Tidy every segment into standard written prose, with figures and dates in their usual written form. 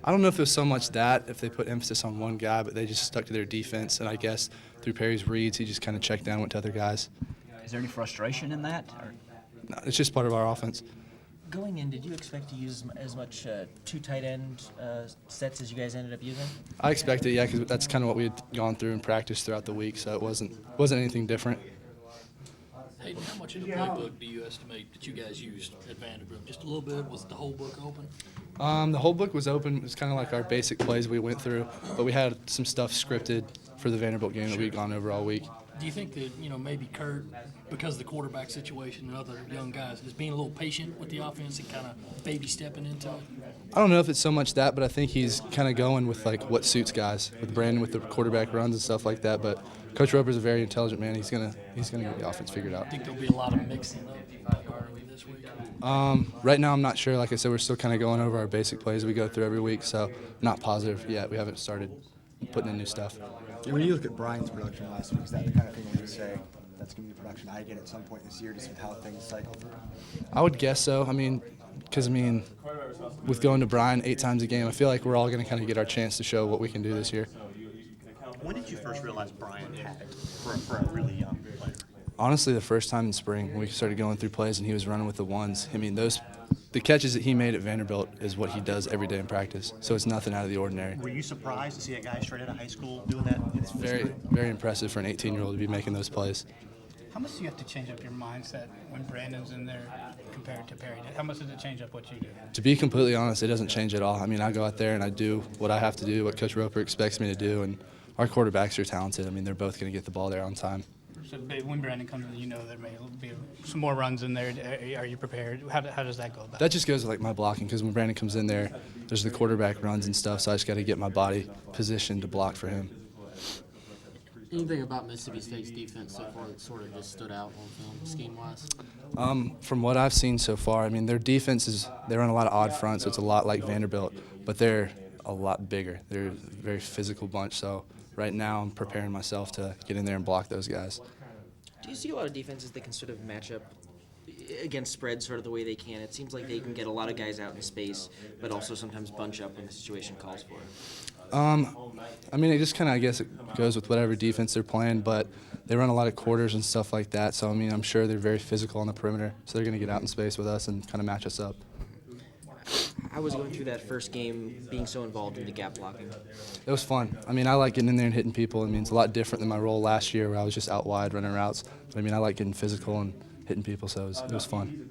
I don't know if it was so much that, if they put emphasis on one guy, but they just stuck to their defense. And I guess through Perry's reads, he just kind of checked down, went to other guys. Is there any frustration in that? Or? No, it's just part of our offense. Going in, did you expect to use as much two tight end sets as you guys ended up using? I expected, yeah, because that's kind of what we had gone through in practice throughout the week, so it wasn't anything different. Hayden, how much of the playbook do you estimate that you guys used at Vanderbilt? Just a little bit? Was the whole book open? The whole book was open. It was kind of like our basic plays we went through, but we had some stuff scripted for the Vanderbilt game that we'd gone over all week. Do you think that, maybe Kurt, because of the quarterback situation and other young guys, is being a little patient with the offense and kind of baby stepping into it? I don't know if it's so much that, but I think he's kind of going with like what suits guys, with Brandon with the quarterback runs and stuff like that. But Coach Roper's a very intelligent man. He's gonna get the offense figured out. I think there'll be a lot of mixing up this week. Right now, I'm not sure. Like I said, we're still kind of going over our basic plays we go through every week, so not positive yet. We haven't started putting in new stuff. When you look at Brian's production last week, is that the kind of thing where you say that's going to be the production I get at some point this year, just with how things cycle through? I would guess so. Because with going to Brian 8 times a game, I feel like we're all going to kind of get our chance to show what we can do this year. When did you first realize Brian had it for a really young player? Honestly, the first time in spring when we started going through plays and he was running with the ones. The catches that he made at Vanderbilt is what he does every day in practice, so it's nothing out of the ordinary. Were you surprised to see a guy straight out of high school doing that? It's very, very impressive for an 18-year-old to be making those plays. How much do you have to change up your mindset when Brandon's in there compared to Perry? How much does it change up what you do? To be completely honest, it doesn't change at all. I go out there and I do what I have to do, what Coach Roper expects me to do, and our quarterbacks are talented. They're both going to get the ball there on time. So when Brandon comes in, there may be some more runs in there. Are you prepared? How does that go about? That just goes with my blocking, because when Brandon comes in there, there's the quarterback runs and stuff, so I just got to get my body positioned to block for him. Anything about Mississippi State's defense so far that sort of just stood out on film, scheme-wise? From what I've seen so far, their defense they run a lot of odd fronts, so it's a lot like Vanderbilt, but they're a lot bigger. They're a very physical bunch, so right now I'm preparing myself to get in there and block those guys. Do you see a lot of defenses that can sort of match up against spread sort of the way they can? It seems like they can get a lot of guys out in space, but also sometimes bunch up when the situation calls for it. It just kind of, I guess it goes with whatever defense they're playing, but they run a lot of quarters and stuff like that, so I'm sure they're very physical on the perimeter, so they're going to get out in space with us and kind of match us up. How was going through that first game, being so involved in the gap blocking? It was fun. I like getting in there and hitting people. It's a lot different than my role last year where I was just out wide running routes. But I like getting physical and hitting people, so it was fun.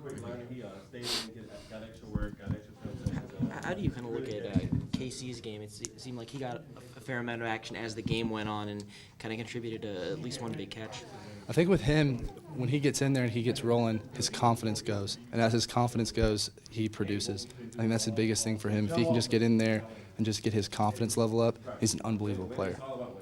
How do you kind of look at KC's game? It seemed like he got a fair amount of action as the game went on and kind of contributed to at least one big catch. I think with him, when he gets in there and he gets rolling, his confidence goes. And as his confidence goes, he produces. I think that's the biggest thing for him. If he can just get in there and just get his confidence level up, he's an unbelievable player.